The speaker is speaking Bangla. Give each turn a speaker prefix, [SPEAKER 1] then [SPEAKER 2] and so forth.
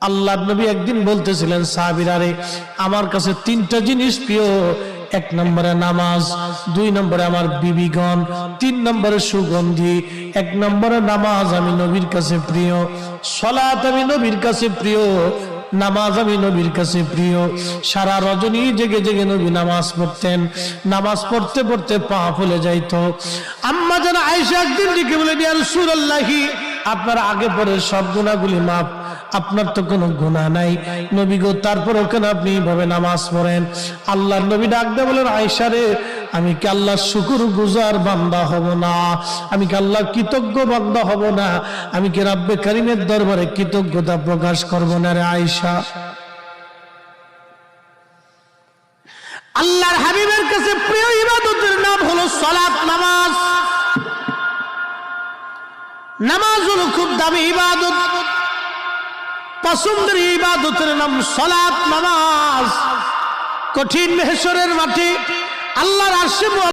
[SPEAKER 1] আল্লাহর নবী একদিন বলতেছিলেন সাহাবীরা, রে আমার কাছে তিনটা জিনিস প্রিয়, এক নম্বরে নামাজ, দুই নম্বরে আমার বিবিগণ, তিন নম্বরে সুগন্ধি। এক নম্বরে নামাজ আমি নবীর কাছে প্রিয়, সালাত আমি নবীর কাছে প্রিয়, নামাজ আমি নবীর কাছে প্রিয়। সারা রজনী জেগে জেগে নবী নামাজ পড়তেন, নামাজ পড়তে পড়তে পা ফুলে যাইতো। আম্মা যেন আয়েশা একদিন ডেকে বলেন, ইয়া রাসূলুল্লাহি, আপনার আগে পরে সব গুনাহগুলি মাফ, আপনার তো কোনো গুনাহ নাই নবী গো, তারপরেও কেন আপনি এইভাবে নামাজ পড়েন? আল্লাহর নবী ডাক দিয়ে বলেন, আয়েশা রে, আমি কি আল্লাহর শুকরগুজার বান্দা হব না? আমি কি আল্লাহর কৃতজ্ঞ বান্দা হব না? আমি কি রব্বে কারীমের দরবারে কৃতজ্ঞতা প্রকাশ করব না রে আয়েশা? আল্লাহর হাবিবের কাছে প্রিয় ইবাদতের নাম হলো সালাত, নামাজ। নামাজ হলো খুব দামি ইবাদত, পছন্দের ইবাদতের নাম সালাত, নামাজ। কঠিন মেহশরের মাঠে আল্লাহর আরশে